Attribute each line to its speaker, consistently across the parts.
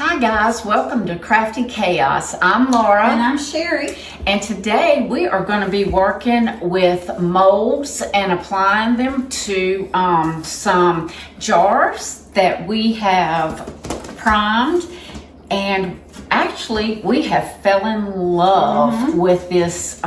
Speaker 1: Hi guys, welcome to Crafty Chaos. I'm Laura.
Speaker 2: And I'm Sherry.
Speaker 1: And today we are going to be working with molds and applying them to some jars that we have primed. And actually we have fell in love with this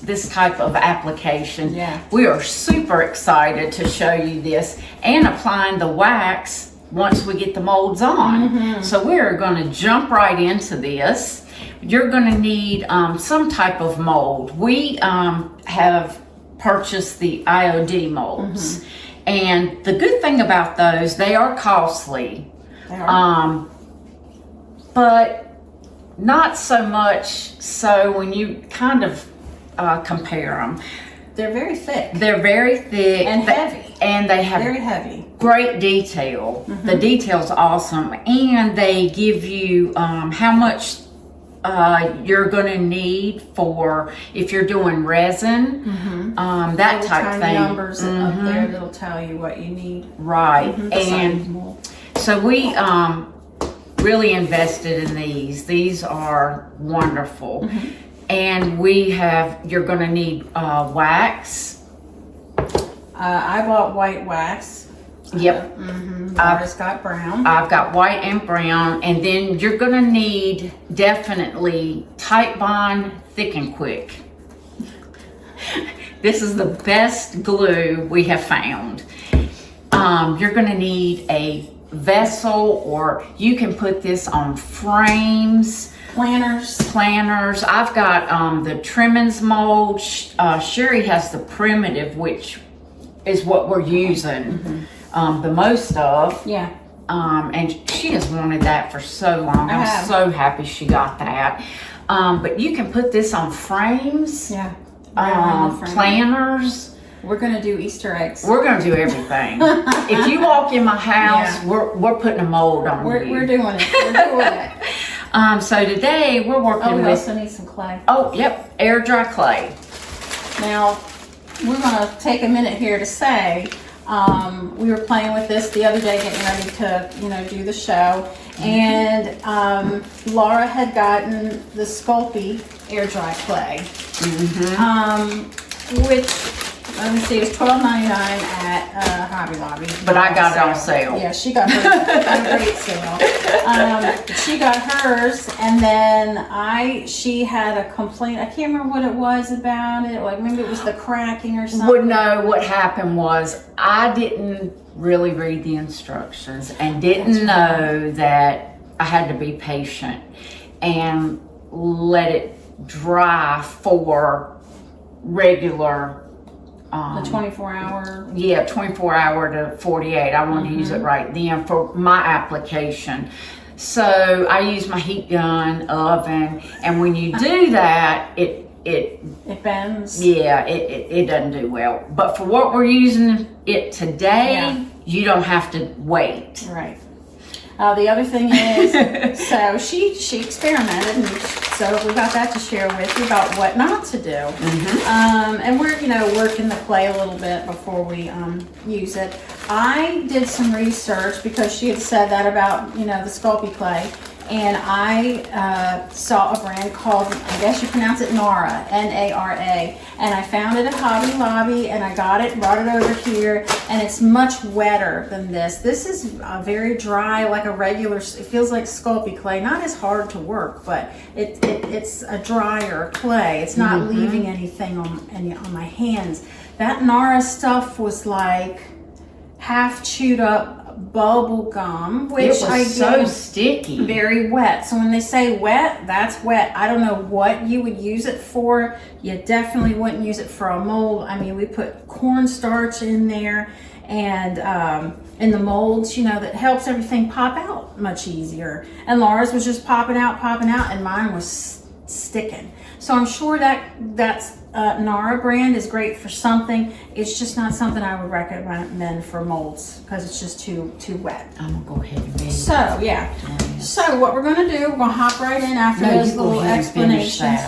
Speaker 1: this type of application.
Speaker 2: Yeah.
Speaker 1: We are super excited to show you this and applying the wax once we get the molds on. So we're going to jump right into this. You're going to need some type of mold. We have purchased the IOD molds. And the good thing about those, they are costly.
Speaker 2: They are.
Speaker 1: But not so much so when you kind of compare them.
Speaker 2: They're very thick.
Speaker 1: They're very thick
Speaker 2: and heavy.
Speaker 1: And they have
Speaker 2: very heavy.
Speaker 1: Great detail. The detail's awesome, and they give you how much you're going to need for if you're doing resin, that
Speaker 2: Little
Speaker 1: type
Speaker 2: tiny
Speaker 1: thing.
Speaker 2: Numbers up there that'll tell you what you need.
Speaker 1: Right, and so we really invested in these. These are wonderful, and you're going to need wax.
Speaker 2: I bought white wax.
Speaker 1: Yep.
Speaker 2: Laura's got brown.
Speaker 1: I've got white and brown, and then you're gonna need definitely Tight Bond Thick and Quick. This is the best glue we have found. You're gonna need a vessel, or you can put this on frames. Planners. I've got the trimmings mold. Sherry has the Primitive, which is what we're using the most of.
Speaker 2: Yeah.
Speaker 1: And she has wanted that for so long. I'm so happy she got that. But you can put this on frames.
Speaker 2: Yeah.
Speaker 1: Planners.
Speaker 2: We're gonna do Easter eggs.
Speaker 1: We're gonna do everything. If you walk in my house, we're putting a mold on you.
Speaker 2: We're doing it. We're doing it.
Speaker 1: So today we're working
Speaker 2: we
Speaker 1: with.
Speaker 2: also need some clay.
Speaker 1: Oh, yep, air dry clay.
Speaker 2: Now, we're going to take a minute here to say, we were playing with this the other day, getting ready to, do the show, and Laura had gotten the Sculpey air dry clay, which, let me see, it was $12.99 at Hobby Lobby.
Speaker 1: But I got it on sale.
Speaker 2: Yeah, she got hers at a great sale. She got hers, and then she had a complaint. I can't remember what it was about it. Like maybe it was the cracking or something.
Speaker 1: Well, no, what happened was I didn't really read the instructions and didn't know that I had to be patient and let it dry for regular.
Speaker 2: The 24-hour?
Speaker 1: Yeah, 24 hour to 48. I wanted to use it right then for my application. So I use my heat gun, oven, and when you do that, it
Speaker 2: bends.
Speaker 1: Yeah, it doesn't do well. But for what we're using it today, you don't have to wait.
Speaker 2: Right. The other thing is, so she experimented, and so we got that to share with you about what not to do. And we're working the clay a little bit before we use it. I did some research because she had said that about the Sculpey clay, and I saw a brand called, I guess you pronounce it Nara, N-A-R-A, and I found it at Hobby Lobby, and I got it, brought it over here, and it's much wetter than this. This is very dry, like a regular, it feels like Sculpey clay, not as hard to work, but it's a drier clay. It's not leaving anything on my hands. That Nara stuff was like half chewed up bubble gum, which I get
Speaker 1: so sticky,
Speaker 2: very wet. So when they say wet, that's wet. I don't know what you would use it for. You definitely wouldn't use it for a mold. I mean, we put cornstarch in there, and in the molds, that helps everything pop out much easier. And Laura's was just popping out, and mine was sticking. So I'm sure that's Nara brand is great for something. It's just not something I would recommend for molds because it's just too wet.
Speaker 1: I'm gonna go ahead and read.
Speaker 2: So yeah. So what we're gonna do, we're gonna hop right in after those little explanations.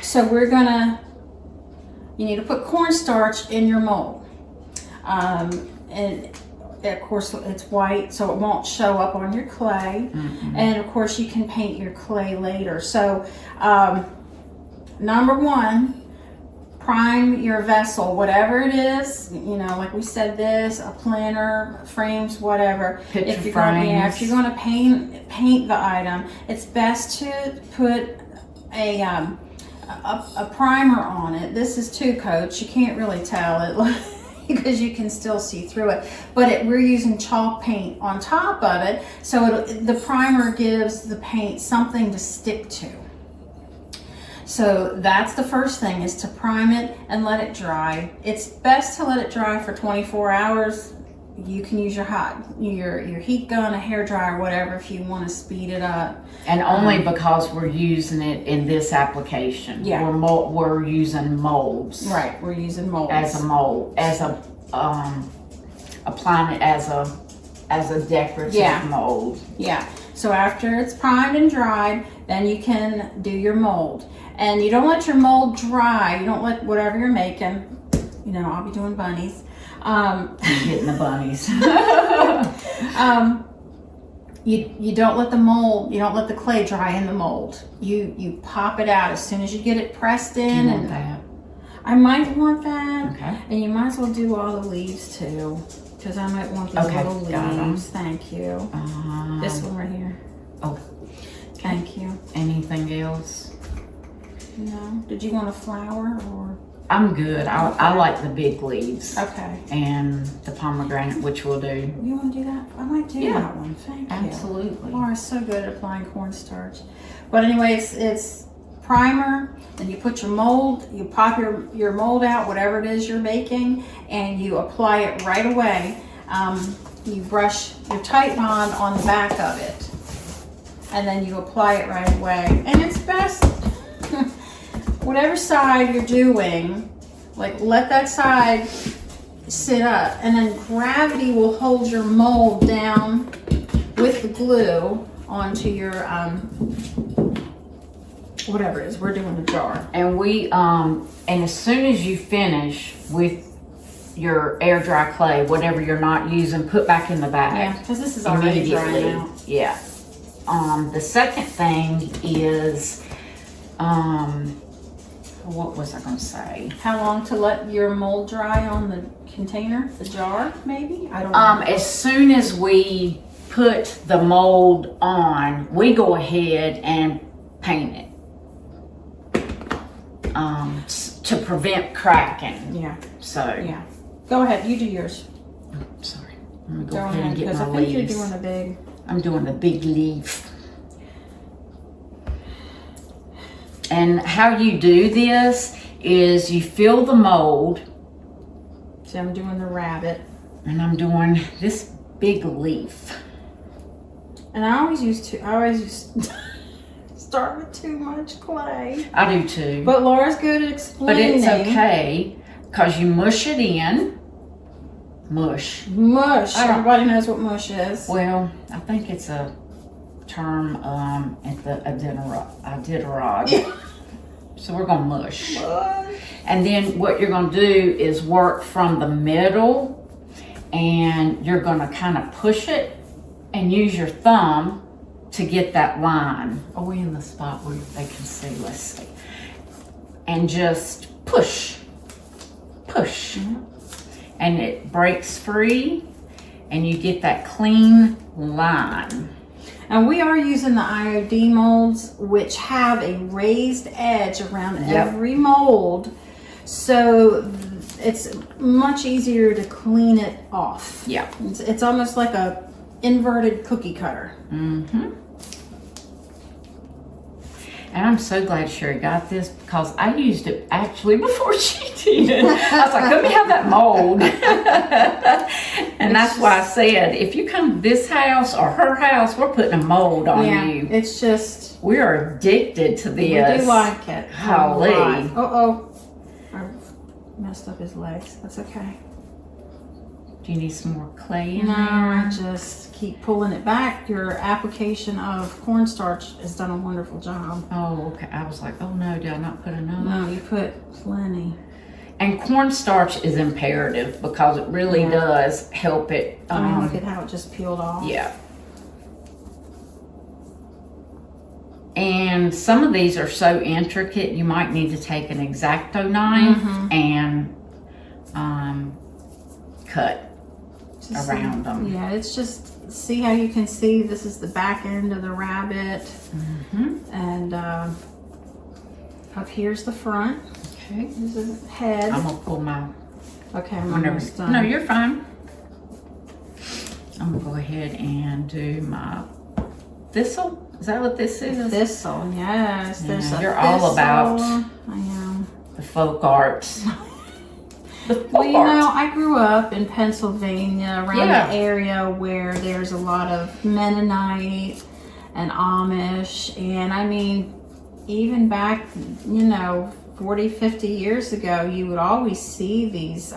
Speaker 2: So we're gonna. You need to put cornstarch in your mold, and of course, it's white, so it won't show up on your clay. And of course, you can paint your clay later. So, number one, prime your vessel, whatever it is. You know, like we said, this, a planner, frames, whatever. If you're going to paint the item, it's best to put a primer on it. This is 2 coats. You can't really tell it because you can still see through it. But we're using chalk paint on top of it, so the primer gives the paint something to stick to. So that's the first thing, is to prime it and let it dry. It's best to let it dry for 24 hours. You can use your heat gun, a hair dryer, whatever, if you want to speed it up.
Speaker 1: And only because we're using it in this application.
Speaker 2: Yeah.
Speaker 1: We're using molds.
Speaker 2: Right, we're using molds.
Speaker 1: Applying it as a decorative mold.
Speaker 2: Yeah. So after it's primed and dried, then you can do your mold. And you don't let your mold dry. You don't let whatever you're making. You know, I'll be doing bunnies.
Speaker 1: I'm getting the bunnies.
Speaker 2: You don't let the clay dry in the mold. You pop it out as soon as you get it pressed in.
Speaker 1: Do you want that?
Speaker 2: I might want that.
Speaker 1: Okay.
Speaker 2: And you might as well do all the leaves too, because I might want these little leaves. Thank you. This one right here.
Speaker 1: Oh.
Speaker 2: Thank you.
Speaker 1: Anything else?
Speaker 2: No. Did you want a flower or?
Speaker 1: I'm good. I like the big leaves.
Speaker 2: Okay.
Speaker 1: And the pomegranate, which we'll do.
Speaker 2: You want to do that? I might do that one. Thank you.
Speaker 1: Absolutely.
Speaker 2: Laura's so good at applying cornstarch. But anyway, it's primer, then you put your mold, you pop your mold out, whatever it is you're making, and you apply it right away. You brush your Titebond on the back of it, and then you apply it right away. And it's best, whatever side you're doing, like let that side sit up, and then gravity will hold your mold down with the glue onto your whatever it is. We're doing the jar.
Speaker 1: And and as soon as you finish with your air dry clay, whatever you're not using, put back in the bag.
Speaker 2: Yeah, because this is already drying out.
Speaker 1: Yeah. The second thing is, what was I going to say?
Speaker 2: How long to let your mold dry on the container, the jar, maybe? I don't know.
Speaker 1: As soon as we put the mold on, we go ahead and paint it. To prevent cracking.
Speaker 2: Yeah.
Speaker 1: So.
Speaker 2: Yeah. Go ahead. You do yours.
Speaker 1: Oh, sorry. Let me go
Speaker 2: Go
Speaker 1: ahead and get
Speaker 2: because
Speaker 1: my
Speaker 2: I think
Speaker 1: leaves.
Speaker 2: you're doing a big.
Speaker 1: I'm doing the big leaf. And how you do this is you fill the mold.
Speaker 2: See, I'm doing the rabbit.
Speaker 1: And I'm doing this big leaf.
Speaker 2: And I always start with too much clay.
Speaker 1: I do too.
Speaker 2: But Laura's good at explaining.
Speaker 1: But it's okay, because you mush it in. Mush.
Speaker 2: Mush. Everybody knows what mush is.
Speaker 1: Well, I think it's a term at the Iditarod.
Speaker 2: Yeah.
Speaker 1: So we're going to mush.
Speaker 2: Mush.
Speaker 1: And then what you're going to do is work from the middle, and you're going to kind of push it and use your thumb to get that line. Are we in the spot where they can see? Let's see. And just push. Push.
Speaker 2: Mm-hmm.
Speaker 1: And it breaks free, and you get that clean line.
Speaker 2: And we are using the IOD molds, which have a raised edge around every mold. So it's much easier to clean it off.
Speaker 1: Yeah.
Speaker 2: It's almost like a inverted cookie cutter.
Speaker 1: Mm-hmm. And I'm so glad Sherry got this, because I used it actually before she did. I was like, let me have that mold. And that's why I said, if you come to this house or her house, we're putting a mold on you.
Speaker 2: It's just...
Speaker 1: We are addicted to this.
Speaker 2: We do like it.
Speaker 1: Holly.
Speaker 2: Uh-oh. I messed up his legs. That's okay.
Speaker 1: Do you need some more clay in
Speaker 2: No,
Speaker 1: there?
Speaker 2: I just keep pulling it back. Your application of cornstarch has done a wonderful job.
Speaker 1: Oh, okay. I was like, oh no, did I not put enough?
Speaker 2: No, you put plenty.
Speaker 1: And cornstarch is imperative because it really does help it.
Speaker 2: I mean, look at how it just peeled off.
Speaker 1: Yeah. And some of these are so intricate, you might need to take an X-Acto knife and cut
Speaker 2: Just
Speaker 1: around them.
Speaker 2: Yeah, it's just, see how you can see this is the back end of the rabbit. And up here's the front.
Speaker 1: Okay.
Speaker 2: This is the head.
Speaker 1: I'm gonna pull my.
Speaker 2: Okay, I'm almost done.
Speaker 1: No, you're fine. I'm gonna go ahead and do my thistle. Is that what this is?
Speaker 2: Thistle, yes.
Speaker 1: Yeah,
Speaker 2: There's a
Speaker 1: you're
Speaker 2: thistle.
Speaker 1: all about
Speaker 2: I am.
Speaker 1: the folk arts.
Speaker 2: Well, you know, I grew up in Pennsylvania, around
Speaker 1: Yeah.
Speaker 2: the area where there's a lot of Mennonite and Amish. And I mean, even back, you know, 40, 50 years ago, you would always see these,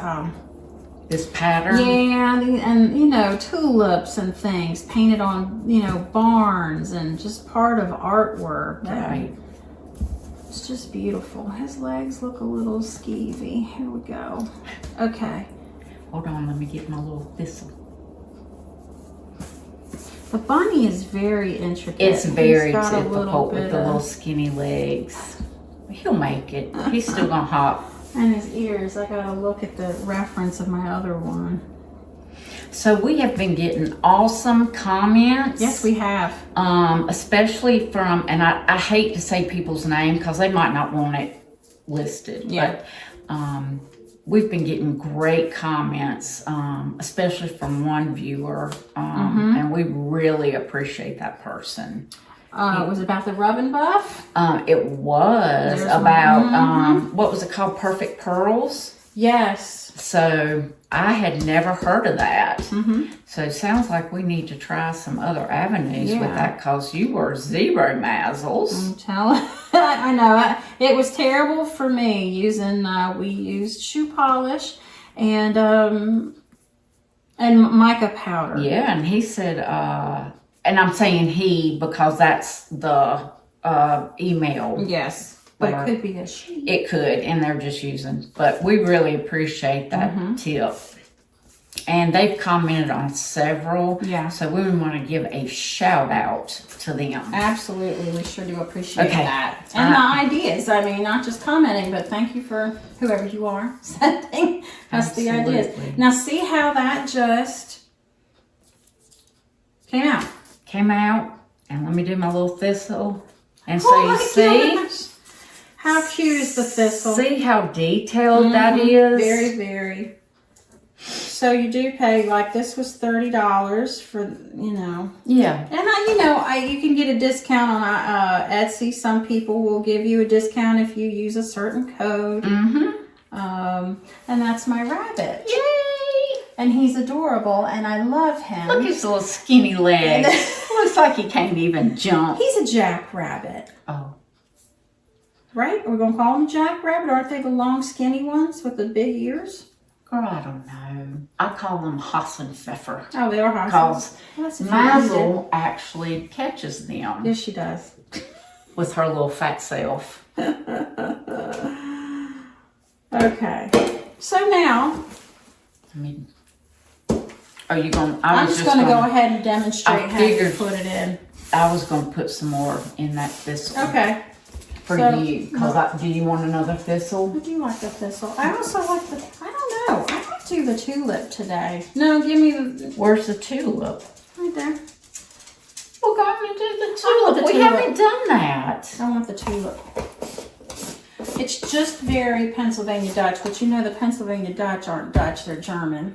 Speaker 1: This pattern.
Speaker 2: yeah, and you know, tulips and things painted on, you know, barns and just part of artwork.
Speaker 1: Right.
Speaker 2: It's just beautiful. His legs look a little skeevy. Here we go. Okay.
Speaker 1: Hold on, let me get my little thistle.
Speaker 2: The bunny is very intricate.
Speaker 1: It's very
Speaker 2: He's got a
Speaker 1: difficult with
Speaker 2: bit
Speaker 1: the
Speaker 2: of-
Speaker 1: little skinny legs. He'll make it. He's still gonna hop.
Speaker 2: And his ears. I gotta look at the reference of my other one.
Speaker 1: So we have been getting awesome comments.
Speaker 2: Yes, we have.
Speaker 1: Especially from, and I hate to say people's name because they might not want it listed.
Speaker 2: Yeah.
Speaker 1: But we've been getting great comments, especially from one viewer, and we really appreciate that person.
Speaker 2: It was about the rub and buff.
Speaker 1: It was
Speaker 2: There's
Speaker 1: about what was it called? Perfect Pearls.
Speaker 2: Yes.
Speaker 1: So I had never heard of that. So it sounds like we need to try some other avenues with that because you were zero mazzles.
Speaker 2: I'm telling. I know. It was terrible for me using. We used shoe polish and mica powder.
Speaker 1: Yeah, and he said, and I'm saying he because that's the email.
Speaker 2: Yes. But
Speaker 1: Or-
Speaker 2: it could be a she.
Speaker 1: It could, and they're just using, but we really appreciate that tip. And they've commented on several.
Speaker 2: Yeah.
Speaker 1: So we want to give a shout out to them.
Speaker 2: Absolutely, we sure do appreciate
Speaker 1: Okay.
Speaker 2: that. And the ideas. I mean, not just commenting, but thank you for whoever you are sending us the ideas.
Speaker 1: Absolutely.
Speaker 2: Now, see how that just came out.
Speaker 1: Came out, and let me do my little thistle. And so
Speaker 2: Oh
Speaker 1: you
Speaker 2: my
Speaker 1: see,
Speaker 2: gosh. How cute is the thistle?
Speaker 1: see how detailed that is?
Speaker 2: Very, very. So you do pay, like this was $30 for, you know.
Speaker 1: Yeah.
Speaker 2: And you can get a discount on Etsy. Some people will give you a discount if you use a certain code. And that's my rabbit.
Speaker 1: Yay!
Speaker 2: And he's adorable, and I love him.
Speaker 1: Look at his little skinny legs. Looks like he can't even jump.
Speaker 2: He's a jackrabbit,
Speaker 1: Oh.
Speaker 2: right? Are we gonna call him a jackrabbit? Aren't they the long, skinny ones with the big ears?
Speaker 1: Girl, I don't know. I call them Hassenpfeffer.
Speaker 2: Oh, they are hot.
Speaker 1: Because
Speaker 2: That's cute.
Speaker 1: Mazel actually catches them
Speaker 2: Yes, she does.
Speaker 1: with her little fat self.
Speaker 2: Okay. So now
Speaker 1: I mean, are you going to...
Speaker 2: I'm just gonna go ahead and demonstrate
Speaker 1: I
Speaker 2: how you
Speaker 1: figured-
Speaker 2: put it in.
Speaker 1: I was going to put some more in that thistle
Speaker 2: Okay.
Speaker 1: for
Speaker 2: so-
Speaker 1: you. Because do you want another thistle?
Speaker 2: I do like the thistle. I also like the, I don't know. I might do the tulip today. No, give me the,
Speaker 1: Where's the tulip?
Speaker 2: right there.
Speaker 1: We're going to do the
Speaker 2: I want
Speaker 1: tulip.
Speaker 2: the
Speaker 1: We
Speaker 2: tulip.
Speaker 1: haven't done that.
Speaker 2: I want the tulip. It's just very Pennsylvania Dutch, but you know the Pennsylvania Dutch aren't Dutch, they're German.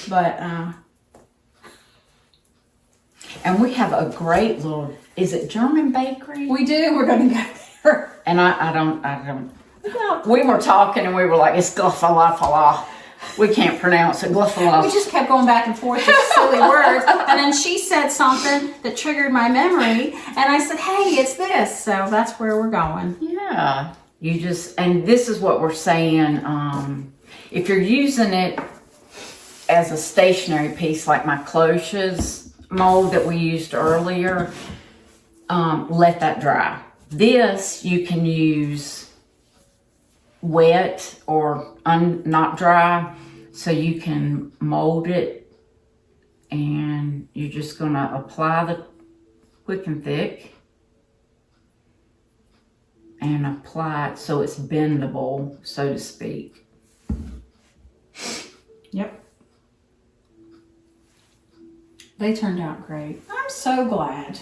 Speaker 2: But,
Speaker 1: And we have a great little... Is it German bakery?
Speaker 2: we do, we're gonna go there.
Speaker 1: And I don't...
Speaker 2: No,
Speaker 1: We were talking and we were like, it's gluffalafala. We can't pronounce it.
Speaker 2: we
Speaker 1: Gluffalafala.
Speaker 2: just kept going back and forth with silly words. And then she said something that triggered my memory. And I said, hey, it's this. So that's where we're going.
Speaker 1: Yeah. You just, and this is what we're saying. If you're using it as a stationary piece, like my cloches mold that we used earlier, let that dry. This you can use wet or not dry, so you can mold it. And you're just gonna apply the quick and thick and apply it so it's bendable, so to speak.
Speaker 2: Yep. They turned out great. I'm so glad.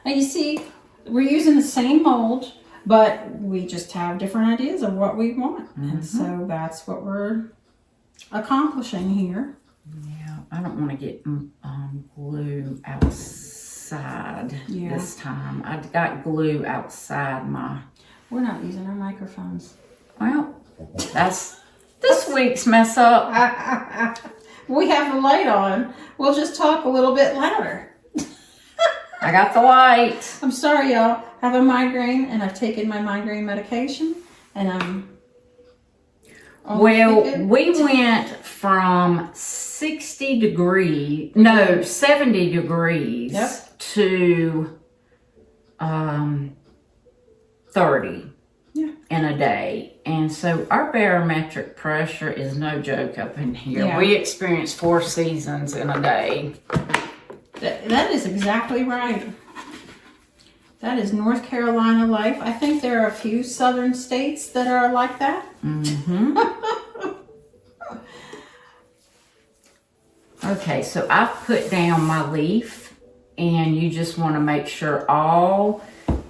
Speaker 2: And you see, we're using the same mold, but we just have different ideas of what we want. And so that's what we're accomplishing here.
Speaker 1: Yeah, I don't want to get glue outside this time. I've got glue outside my...
Speaker 2: We're not using our microphones.
Speaker 1: Well, that's this week's mess up.
Speaker 2: We have the light on. We'll just talk a little bit louder.
Speaker 1: I got the light.
Speaker 2: I'm sorry, y'all. I have a migraine, and I've taken my migraine medication, and I'm...
Speaker 1: Well, we went from 70 degrees to 30 in a day. And so our barometric pressure is no joke up in here.
Speaker 2: Yeah.
Speaker 1: We experience 4 seasons in a day.
Speaker 2: That is exactly right. That is North Carolina life. I think there are a few southern states that are like that.
Speaker 1: Mm-hmm. Okay, so I've put down my leaf, and you just want to make sure all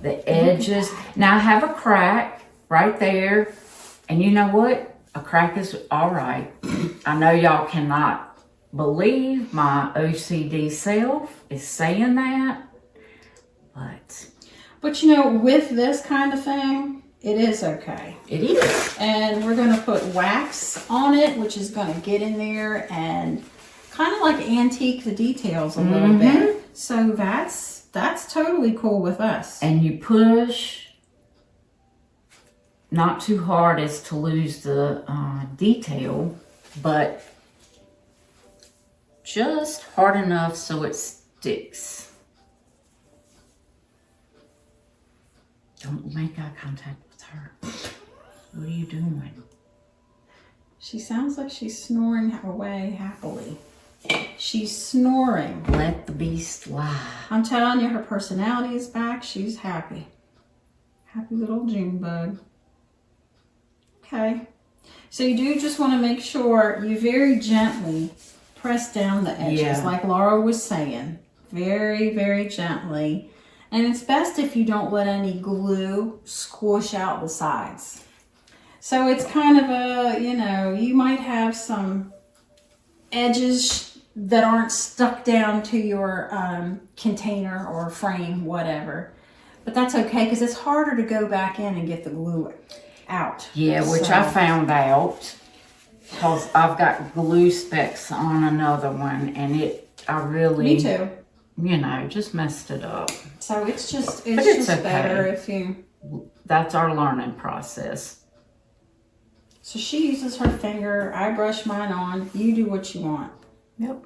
Speaker 1: the edges. Now I have a crack right there, and you know what? A crack is all right. I know y'all cannot believe my OCD self is saying that,
Speaker 2: but you know, with this kind of thing, it is okay.
Speaker 1: It is.
Speaker 2: And we're going to put wax on it, which is going to get in there and kind of like antique the details a little bit. So that's totally cool with us.
Speaker 1: And you push not too hard as to lose the detail, but just hard enough so it sticks. Don't make eye contact with her. What are you doing?
Speaker 2: She sounds like she's snoring away happily. She's snoring.
Speaker 1: Let the beast lie.
Speaker 2: I'm telling you, her personality is back. She's happy. Happy little June bug. Okay. So you do just want to make sure you very gently press down the edges, like Laura was saying. Very, very gently. And it's best if you don't let any glue squish out the sides. So it's kind of a, you know, you might have some edges that aren't stuck down to your container or frame, whatever. But that's okay, because it's harder to go back in and get the glue out. Yeah,
Speaker 1: which I found out because I've got glue specks on another one, and I really...
Speaker 2: Me too.
Speaker 1: You know, just messed it up.
Speaker 2: So it's just
Speaker 1: okay.
Speaker 2: better if you...
Speaker 1: That's our learning process.
Speaker 2: So she uses her finger. I brush mine on. You do what you want.
Speaker 1: Yep.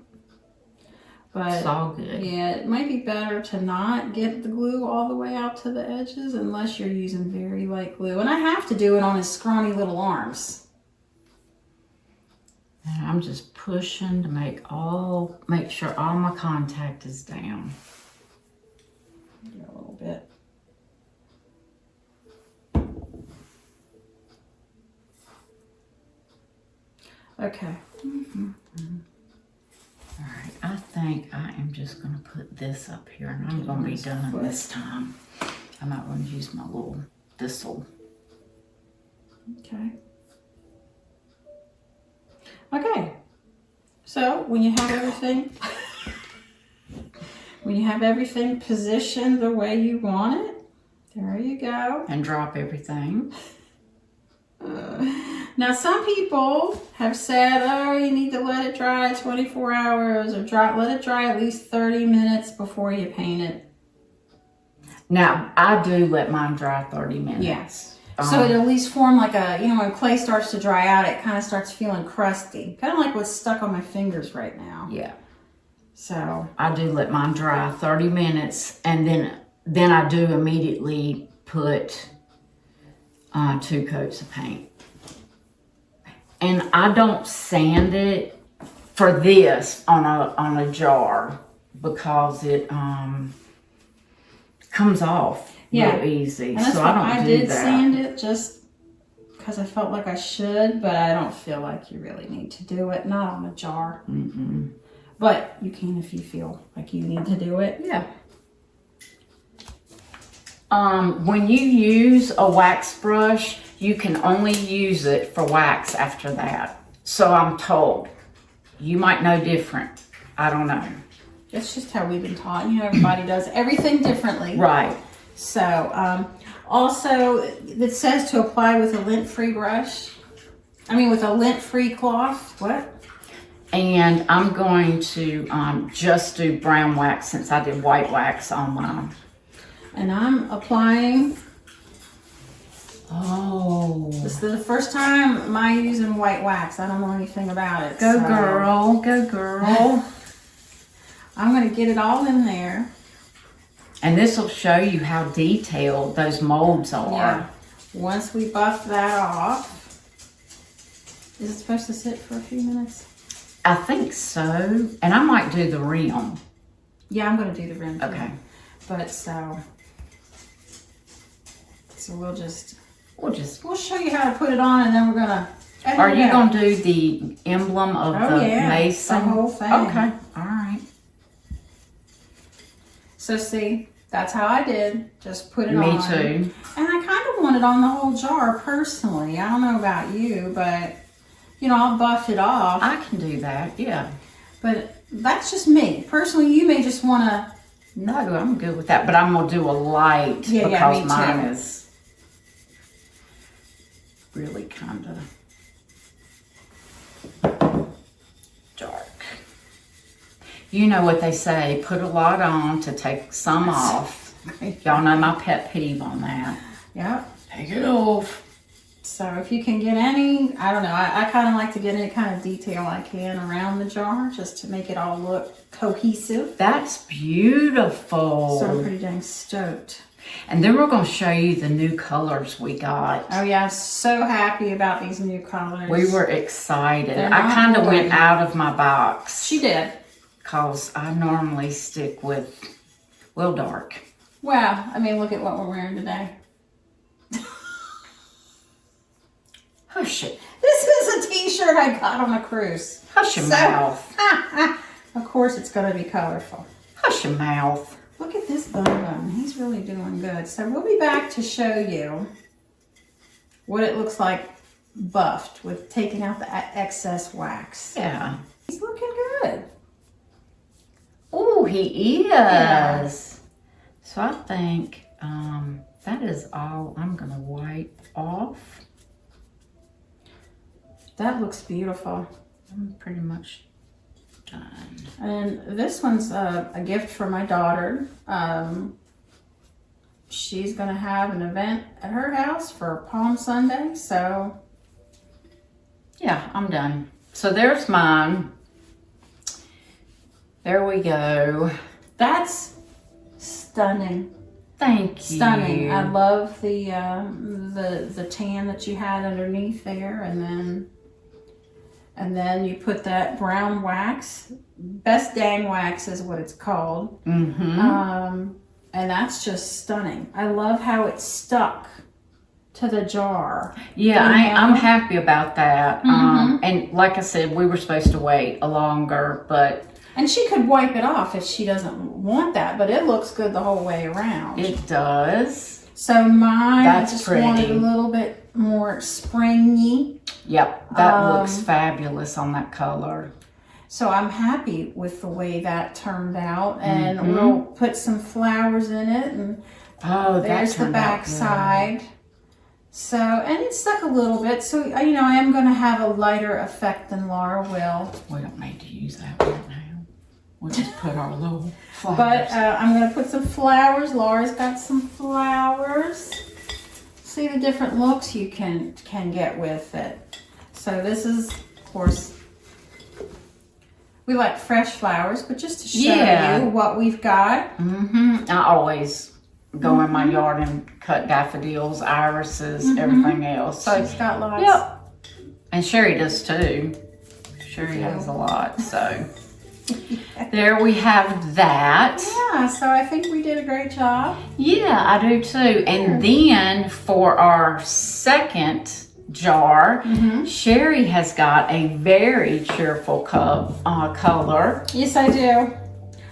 Speaker 2: But
Speaker 1: it's all good.
Speaker 2: Yeah, it might be better to not get the glue all the way out to the edges unless you're using very light glue. And I have to do it on his scrawny little arms. And
Speaker 1: I'm just pushing to make sure all my contact is down.
Speaker 2: A little bit. Okay.
Speaker 1: All right, I think I am just going to put this up here, and I'm going to be done this time. I'm not going to use my little thistle.
Speaker 2: Okay. Okay, so when you have everything, positioned the way you want it, there you go.
Speaker 1: And drop everything.
Speaker 2: Now some people have said, oh, you need to let it dry 24 hours or let it dry at least 30 minutes before you paint it.
Speaker 1: Now, I do let mine dry 30 minutes.
Speaker 2: Yes. So it at least form like a, you know, when clay starts to dry out, it kind of starts feeling crusty. Kind of like what's stuck on my fingers right now.
Speaker 1: Yeah.
Speaker 2: So
Speaker 1: I do let mine dry 30 minutes, and then I do immediately put 2 coats of paint. And I don't sand it for this on a jar because it comes off real easy.
Speaker 2: And that's
Speaker 1: so
Speaker 2: why
Speaker 1: I don't
Speaker 2: did
Speaker 1: do that.
Speaker 2: sand it just because I felt like I should, but I don't feel like you really need to do it. Not on a jar.
Speaker 1: Mm-mm.
Speaker 2: But you can if you feel like you need to do it.
Speaker 1: Yeah. When you use a wax brush, you can only use it for wax after that. So I'm told. You might know different. I don't know.
Speaker 2: It's just how we've been taught. You know, everybody does everything differently.
Speaker 1: Right.
Speaker 2: So, also, it says to apply with a lint-free brush. I mean, with a lint-free cloth. What?
Speaker 1: And I'm going to just do brown wax since I did white wax on mine.
Speaker 2: And I'm applying.
Speaker 1: Oh.
Speaker 2: This is the first time I'm using white wax. I don't know anything about it.
Speaker 1: Go girl. Go girl.
Speaker 2: I'm going to get it all in there.
Speaker 1: And this will show you how detailed those molds are.
Speaker 2: Yeah. Once we buff that off. Is it supposed to sit for a few minutes?
Speaker 1: I think so. And I might do the rim.
Speaker 2: Yeah, I'm going to do the rim.
Speaker 1: Okay.
Speaker 2: But so we'll show you how to put it on, and then we're gonna.
Speaker 1: Are you gonna do the emblem of the mason?
Speaker 2: The whole thing.
Speaker 1: Okay. All right.
Speaker 2: So see, that's how I did. Just put it on.
Speaker 1: Me too.
Speaker 2: And I kind of want it on the whole jar personally. I don't know about you, but you know, I'll buff it off.
Speaker 1: I can do that. Yeah.
Speaker 2: But that's just me personally. You may just want to.
Speaker 1: No, I'm good with that. But I'm gonna do a light because mine is really kind of dark. You know what they say, put a lot on to take some off. Y'all know my pet peeve on that.
Speaker 2: Yep.
Speaker 1: Take it off.
Speaker 2: So if you can get any, I don't know, I kind of like to get any kind of detail I can around the jar just to make it all look cohesive.
Speaker 1: That's beautiful.
Speaker 2: So I'm pretty dang stoked.
Speaker 1: And then we're going to show you the new colors we got.
Speaker 2: Oh yeah, I'm so happy about these new colors.
Speaker 1: We were excited.
Speaker 2: They're
Speaker 1: I kind of
Speaker 2: not
Speaker 1: went out of my box.
Speaker 2: She did.
Speaker 1: Because I normally stick with, well, dark.
Speaker 2: Well, I mean, look at what we're wearing today.
Speaker 1: Hush it.
Speaker 2: This is a t-shirt I got on a cruise.
Speaker 1: Hush your mouth.
Speaker 2: Of course it's going to be colorful.
Speaker 1: Hush your mouth.
Speaker 2: Look at this bun. He's really doing good. So we'll be back to show you what it looks like buffed with taking out the excess wax.
Speaker 1: Yeah.
Speaker 2: He's looking good.
Speaker 1: Oh, he is.
Speaker 2: Yeah.
Speaker 1: So I think that is all I'm going to wipe off.
Speaker 2: That looks beautiful.
Speaker 1: I'm pretty much done.
Speaker 2: And this one's a gift for my daughter. She's going to have an event at her house for Palm Sunday. So,
Speaker 1: yeah, I'm done. So there's mine. There we go.
Speaker 2: That's stunning.
Speaker 1: Thank you.
Speaker 2: Stunning. I love the tan that you had underneath there, and then you put that brown wax. Best dang wax is what it's called.
Speaker 1: Mm-hmm.
Speaker 2: And that's just stunning. I love how it stuck to the jar.
Speaker 1: Yeah, I'm happy about that.
Speaker 2: Mm-hmm.
Speaker 1: And like I said, we were supposed to wait a longer, but
Speaker 2: And she could wipe it off if she doesn't want that, but it looks good the whole way around.
Speaker 1: it does.
Speaker 2: So mine,
Speaker 1: That's
Speaker 2: I just
Speaker 1: pretty.
Speaker 2: wanted a little bit more springy.
Speaker 1: Yep, that looks fabulous on that color.
Speaker 2: So I'm happy with the way that turned out, and
Speaker 1: Mhm.
Speaker 2: we'll put some flowers in it, and
Speaker 1: Oh,
Speaker 2: there's
Speaker 1: that
Speaker 2: the
Speaker 1: turned
Speaker 2: back
Speaker 1: out good.
Speaker 2: side. So, and it stuck a little bit, so you know I am going to have a lighter effect than Laura will.
Speaker 1: We don't need to use that right now. We'll just put our little flowers.
Speaker 2: But I'm going to put some flowers. Laura's got some flowers. See the different looks you can get with it. So this is, of course, we like fresh flowers, but just to show
Speaker 1: Yeah.
Speaker 2: you what we've got.
Speaker 1: Mm-hmm. I always go in my yard and cut daffodils, irises, everything else. So
Speaker 2: she's got lots.
Speaker 1: Yep. And Sherry does too. Sherry has a lot. So there we have that.
Speaker 2: Yeah, so I think we did a great job.
Speaker 1: Yeah, I do too. And then for our second jar, Sherry has got a very cheerful color.
Speaker 2: Yes, I do.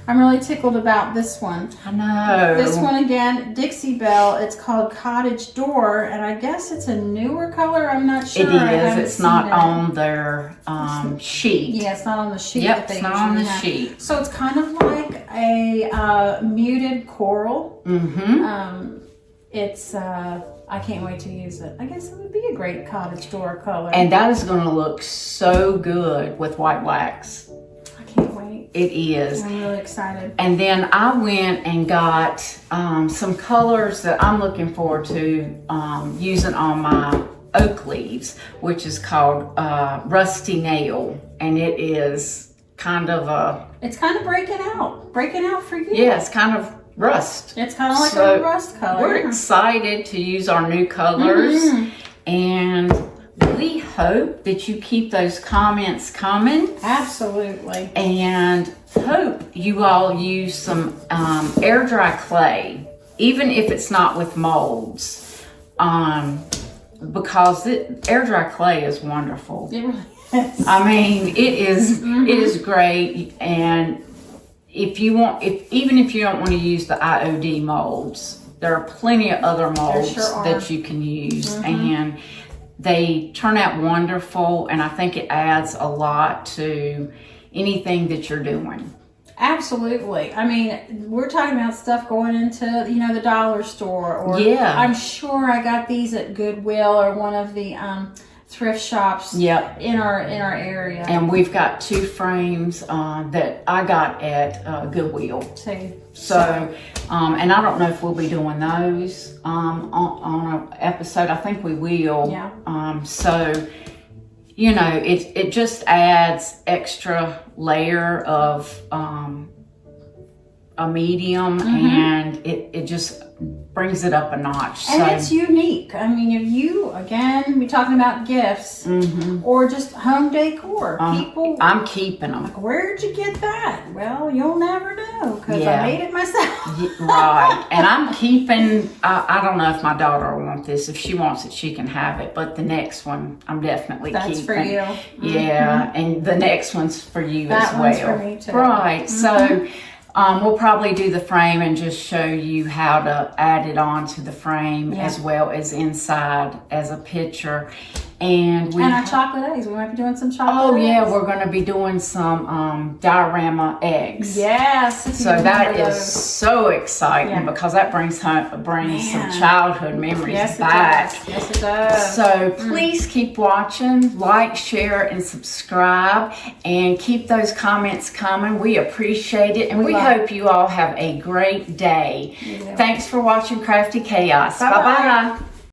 Speaker 2: I'm really tickled about this one.
Speaker 1: I know.
Speaker 2: This one again, Dixie Belle. It's called Cottage Door, and I guess it's a newer color. I'm not sure.
Speaker 1: It is. It's not on their sheet.
Speaker 2: Yeah, it's not on the sheet.
Speaker 1: Yep, it's not on the sheet.
Speaker 2: So it's kind of like a muted coral. It's I can't wait to use it. I guess it would be a great cottage door color.
Speaker 1: And that is going to look so good with white wax.
Speaker 2: I can't wait.
Speaker 1: It is.
Speaker 2: I'm really excited.
Speaker 1: And then I went and got some colors that I'm looking forward to using on my oak leaves, which is called Rusty Nail. And it is kind of a...
Speaker 2: It's kind of breaking out for you.
Speaker 1: Yeah, it's kind of rust.
Speaker 2: It's kind of like a rust color.
Speaker 1: We're excited to use our new colors. And we hope that you keep those comments coming.
Speaker 2: Absolutely.
Speaker 1: And hope you all use some air dry clay, even if it's not with molds, because air dry clay is wonderful.
Speaker 2: It really is.
Speaker 1: I mean, it is great. And if you want, even if you don't want to use the IOD molds, there are plenty of other molds that you can use, and they turn out wonderful. And I think it adds a lot to anything that you're doing.
Speaker 2: Absolutely. I mean, we're talking about stuff going into, the dollar store, or I'm sure I got these at Goodwill or one of the thrift shops in our area.
Speaker 1: And we've got 2 frames that I got at Goodwill. So, and I don't know if we'll be doing those on an episode. I think we will. So, it just adds extra layer of a medium, and it just brings it up a notch.
Speaker 2: And it's unique. I mean, if you, again, we're talking about gifts or just home decor. People,
Speaker 1: I'm keeping them.
Speaker 2: Like, where'd you get that? Well, you'll never know, because I made it myself.
Speaker 1: Right. And I'm keeping, I don't know if my daughter will want this. If she wants it, she can have it. But the next one, I'm definitely keeping.
Speaker 2: That's for you.
Speaker 1: Yeah. And the next one's for you as well.
Speaker 2: That one's for me too.
Speaker 1: Right. So we'll probably do the frame and just show you how to add it on to the frame as well as inside as a picture. And
Speaker 2: our chocolate eggs. We might be doing some chocolate eggs.
Speaker 1: Yeah, we're going to be doing some diorama eggs.
Speaker 2: Yes.
Speaker 1: So that is so exciting because that brings some childhood memories back.
Speaker 2: Yes, it does.
Speaker 1: So please keep watching, like, share, and subscribe, and keep those comments coming. We appreciate it, and we hope you all have a great day. Thanks for watching Crafty Chaos. Bye-bye.